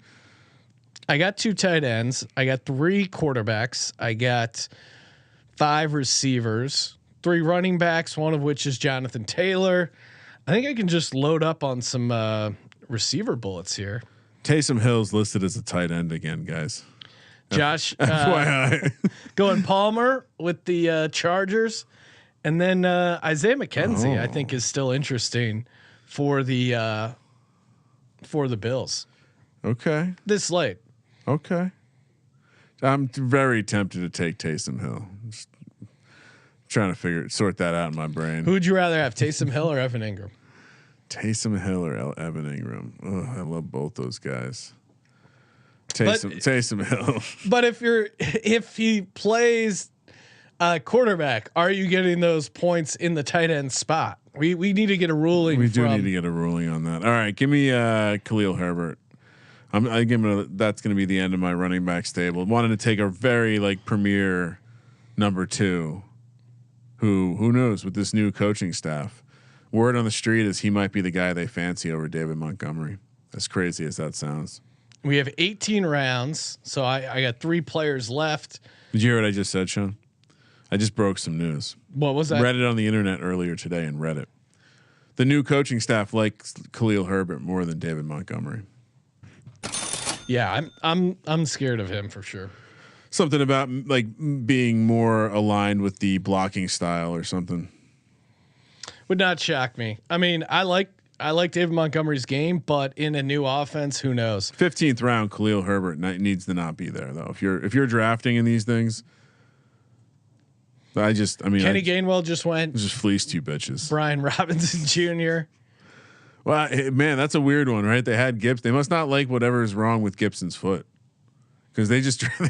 I got 2 tight ends. I got 3 quarterbacks. I got 5 receivers. 3 running backs, one of which is Jonathan Taylor. I think I can just load up on some receiver bullets here. Taysom Hill's listed as a tight end again, guys. Josh, FYI. going Palmer with the Chargers, and then Isaiah McKenzie. I think is still interesting for the Bills. Okay. This late. Okay. I'm very tempted to take Taysom Hill. Just trying to sort that out in my brain. Who would you rather have, Taysom Hill or Evan Ingram? Taysom Hill or Evan Ingram? Oh, I love both those guys. Taysom Hill. But if he plays quarterback, are you getting those points in the tight end spot? We need to get a ruling. We do need to get a ruling on that. All right, give me Khalil Herbert. That's going to be the end of my running back stable. Wanted to take a very premier number 2. Who knows with this new coaching staff? Word on the street is he might be the guy they fancy over David Montgomery. As crazy as that sounds. We have 18 rounds, so I got 3 players left. Did you hear what I just said, Sean? I just broke some news. What was that? Read it on the internet earlier today and read it. The new coaching staff likes Khalil Herbert more than David Montgomery. Yeah, I'm scared of him for sure. Something about like being more aligned with the blocking style or something. Would not shock me. I mean, I like David Montgomery's game, but in a new offense, who knows? 15th round, Khalil Herbert needs to not be there though. If you're drafting in these things, Kenny Gainwell just went. Just fleeced you bitches. Brian Robinson Jr. Well, man, that's a weird one, right? They had Gibbs. They must not like whatever is wrong with Gibson's foot because they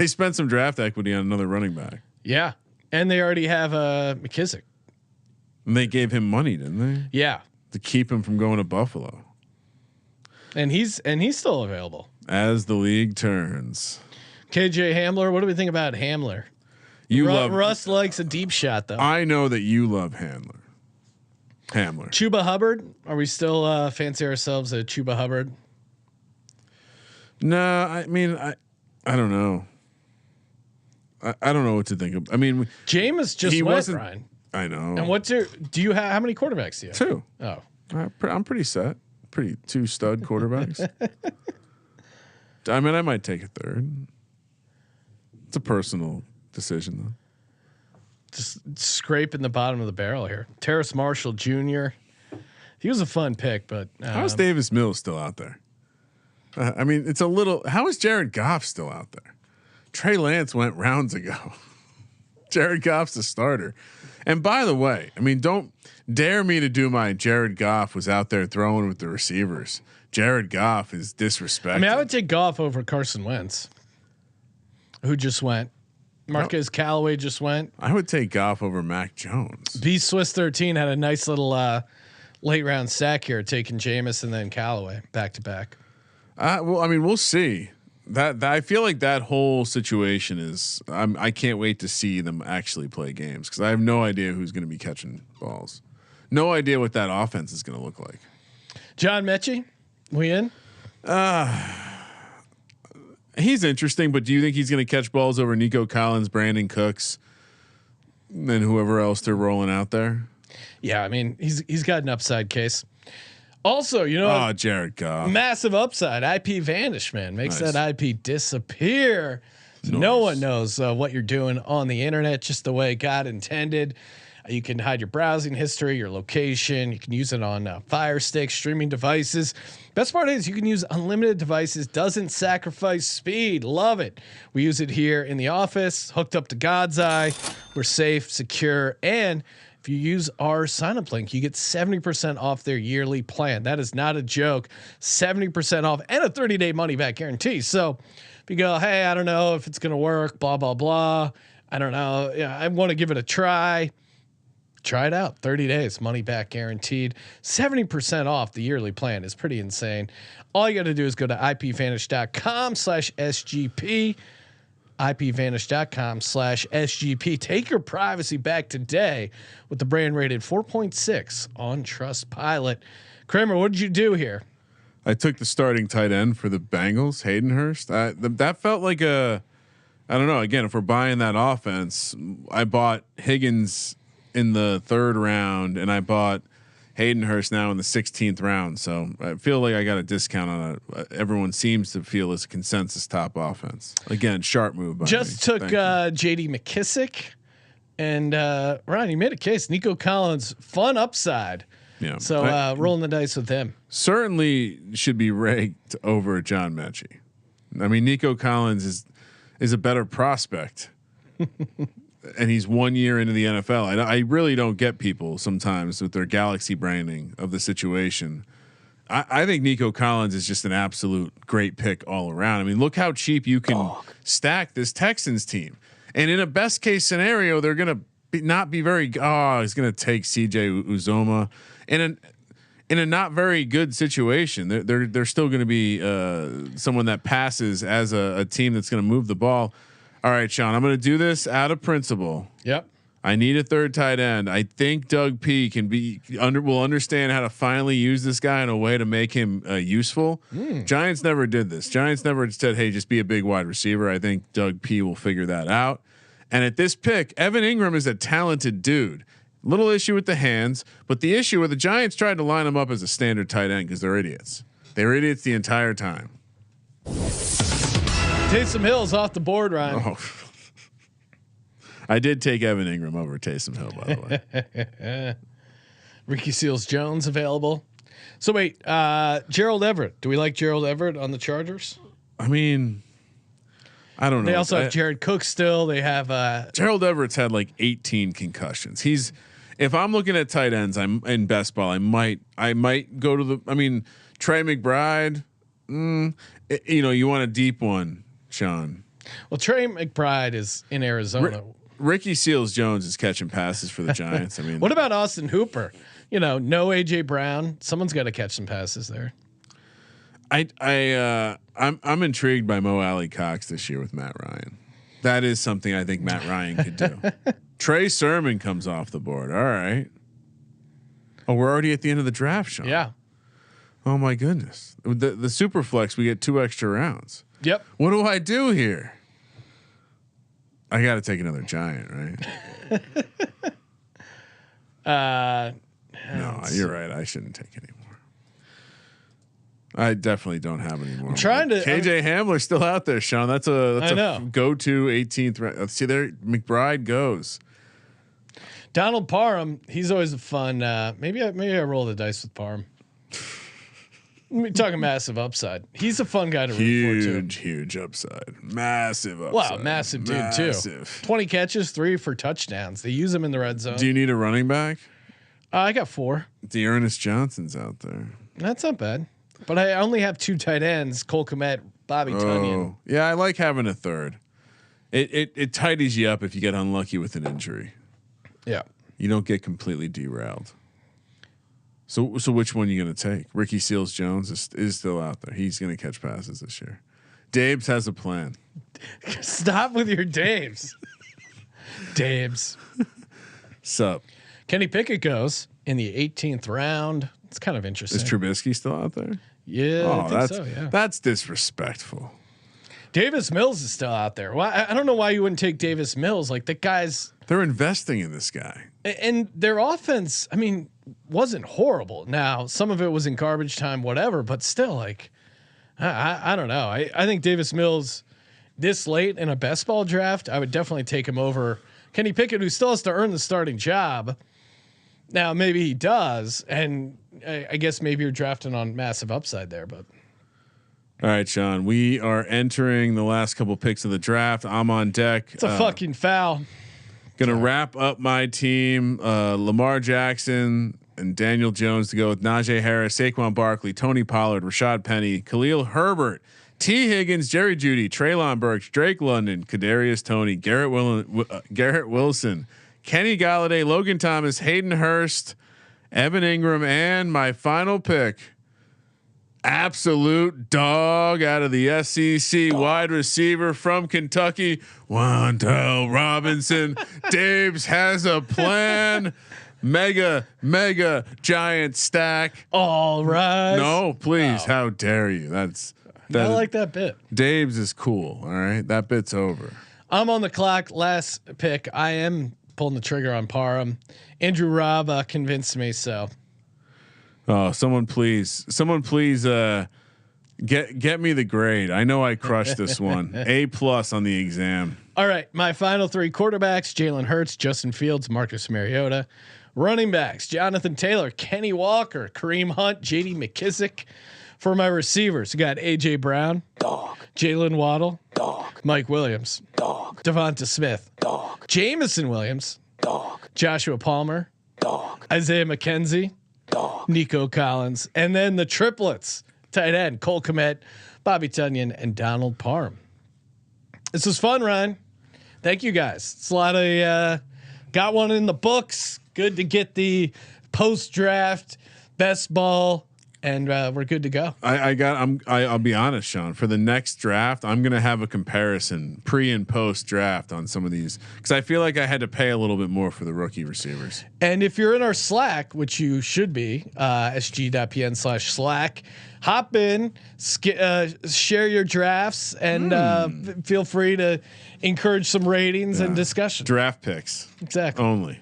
spent some draft equity on another running back. Yeah, and they already have McKissick. And they gave him money, didn't they? Yeah, to keep him from going to Buffalo. And he's still available as the league turns. KJ Hamler. What do we think about Hamler? Russ likes a deep shot though. I know that you love Hamler. Chuba Hubbard. Are we still fancy ourselves a Chuba Hubbard? No, I mean I don't know. I don't know what to think of. I mean, Jameis just went, Brian. I know. And do you have? How many quarterbacks do you have? 2. Oh, I'm pretty set. 2 stud quarterbacks. I mean, I might take a third. It's a personal decision though. just scraping the bottom of the barrel here. Terrace Marshall Jr. He was a fun pick, but how's Davis Mills still out there? I mean, it's a little. How is Jared Goff still out there? Trey Lance went rounds ago. Jared Goff's the starter. And by the way, I mean, don't dare me to do my Jared Goff was out there throwing with the receivers. Jared Goff is disrespected. I mean, I would take Goff over Carson Wentz, who just went. Marquez Callaway just went. I would take Goff over Mac Jones. B Swiss 13 had a nice little late round sack here, taking Jameis and then Callaway back to back. Well, I mean, we'll see. That I feel like that whole situation is. I can't wait to see them actually play games because I have no idea who's going to be catching balls. No idea what that offense is going to look like. John Mechie, we in? He's interesting, but do you think he's going to catch balls over Nico Collins, Brandon Cooks, and whoever else they're rolling out there? Yeah, I mean he's got an upside case. Also, you know, Jared Goff, massive upside. IP vanish, man, makes Nice. that IP disappear. So Nice. no one knows what you're doing on the internet, just the way God intended. You can hide your browsing history, your location. You can use it on Fire Stick, streaming devices. Best part is you can use unlimited devices. Doesn't sacrifice speed. Love it. We use it here in the office, hooked up to God's Eye. We're safe, secure, and if you use our sign-up link, you get 70% off their yearly plan. That is not a joke. 70% off and a 30-day money-back guarantee. So if you go, hey, I don't know if it's going to work, blah, blah, blah. I don't know. Yeah, I want to give it a try. Try it out. 30 days, money back guaranteed. 70% off the yearly plan is pretty insane. All you got to do is go to ipvanish.com/SGP. ipvanish.com/SGP. Take your privacy back today with the brand rated 4.6 on Trustpilot. Kramer, what did you do here? I took the starting tight end for the Bengals, Hayden Hurst. That felt like I don't know. Again, if we're buying that offense, I bought Higgins in the 3rd round, and I bought Hayden Hurst now in the 16th round. So I feel like I got a discount on it. Everyone seems to feel it's a consensus top offense. Again, sharp move. By Just me. took JD McKissick, and Ryan, you made a case. Nico Collins, fun upside. Yeah. So rolling the dice with him. Certainly should be ranked over John Mechie. I mean, Nico Collins is a better prospect. And he's 1 year into the NFL. I really don't get people sometimes with their galaxy branding of the situation. I think Nico Collins is just an absolute great pick all around. I mean, look how cheap you can stack this Texans team. And in a best case scenario, they're going to not be very. He's going to take CJ Uzoma in a not very good situation. They're still going to be someone that passes as a team that's going to move the ball. All right, Sean, I'm going to do this out of principle. Yep. I need a 3rd tight end. I think Doug P will understand how to finally use this guy in a way to make him useful. Giants never did this. Giants never said, "Hey, just be a big wide receiver." I think Doug P will figure that out. And at this pick, Evan Ingram is a talented dude. Little issue with the hands, but the issue with the Giants tried to line him up as a standard tight end because they're idiots. They were idiots the entire time. Taysom Hill's off the board, Ryan. Oh. I did take Evan Ingram over Taysom Hill, by the way. Ricky Seals Jones available. So wait, Gerald Everett. Do we like Gerald Everett on the Chargers? I mean, I don't know. They also have Jared Cook still. They have Gerald Everett's had like 18 concussions. If I'm looking at tight ends, I'm in best ball. I might go to Trey McBride. You want a deep one, Sean. Well, Trey McBride is in Arizona. Ricky Seals Jones is catching passes for the Giants. I mean, what about Austin Hooper? No AJ Brown. Someone's got to catch some passes there. I'm intrigued by Mo Alley Cox this year with Matt Ryan. That is something I think Matt Ryan could do. Trey Sermon comes off the board. All right. Oh, we're already at the end of the draft, Sean. Yeah. Oh my goodness. The super flex, we get 2 extra rounds. Yep. What do I do here? I got to take another Giant, right? No, you're right. I shouldn't take any more. I definitely don't have any more. I'm trying to. KJ Hamler's still out there, Sean. That's a go-to 18th round. See there, McBride goes. Donald Parham, he's always a fun. Maybe I roll the dice with Parham. We're talking massive upside. He's a fun guy to root for too. Huge upside. Massive upside. Wow, massive dude too. 20 catches, 3 for touchdowns. They use him in the red zone. Do you need a running back? I got 4. Dearness Johnson's out there. That's not bad. But I only have 2 tight ends: Cole Kmet, Bobby Tunyon. Yeah, I like having a third. It tidies you up if you get unlucky with an injury. Yeah, you don't get completely derailed. So which one are you going to take? Ricky Seals Jones is still out there. He's going to catch passes this year. Dabes has a plan. Stop with your Dabes. Dabes. Sup? Kenny Pickett goes in the 18th round. It's kind of interesting. Is Trubisky still out there? Yeah, I think so. Yeah, that's disrespectful. Davis Mills is still out there. Why? I don't know why you wouldn't take Davis Mills. Like that guy's. They're investing in this guy, and their offense. I mean, wasn't horrible. Now some of it was in garbage time, whatever. But still, like, I don't know. I think Davis Mills this late in a best ball draft, I would definitely take him over Kenny Pickett, who still has to earn the starting job. Now maybe he does, and I guess maybe you're drafting on massive upside there, but. All right, Sean, we are entering the last couple picks of the draft. I'm on deck. It's a fucking foul. Gonna wrap up my team. Lamar Jackson and Daniel Jones to go with Najee Harris, Saquon Barkley, Tony Pollard, Rashad Penny, Khalil Herbert, T. Higgins, Jerry Jeudy, Treylon Burks, Drake London, Kadarius Toney, Garrett Wilson, Kenny Galladay, Logan Thomas, Hayden Hurst, Evan Ingram, and my final pick. Absolute dog out of the SEC, wide receiver from Kentucky, Wan'Dale Robinson. Daves has a plan. Mega giant stack. All right. No, please. Oh. How dare you? That. I like that bit. Daves is cool. All right. That bit's over. I'm on the clock. Last pick. I am pulling the trigger on Parham. Andrew Robb convinced me so. Oh, someone please get me the grade. I know I crushed this one. A+ on the exam. All right, my final 3 quarterbacks: Jalen Hurts, Justin Fields, Marcus Mariota. Running backs: Jonathan Taylor, Kenny Walker, Kareem Hunt, J.D. McKissick. For my receivers, I got A.J. Brown, dog. Jalen Waddle, dog. Mike Williams, dog. Devonta Smith, dog. Jamison Williams, dog. Joshua Palmer, dog. Isaiah McKenzie, dog. Nico Collins, and then the triplets: tight end Cole Kmet, Bobby Tunyon, and Donald Parham. This was fun, Ryan. Thank you guys. It's a lot of got one in the books. Good to get the post draft best ball, and we're good to go. I'll be honest, Sean. For the next draft, I'm gonna have a comparison pre and post draft on some of these because I feel like I had to pay a little bit more for the rookie receivers. And if you're in our Slack, which you should be, sg.pn/Slack, hop in, share your drafts, and feel free to encourage some ratings and discussion. Draft picks, exactly. Only,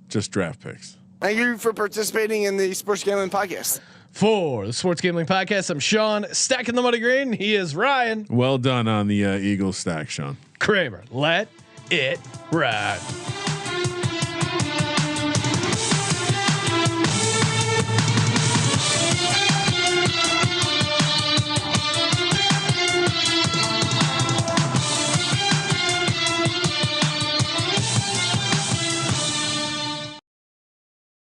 just draft picks. Thank you for participating in the Sports Gambling Podcast. For the Sports Gambling Podcast, I'm Sean, stacking the money green. He is Ryan. Well done on the Eagles stack, Sean. Kramer, let it ride.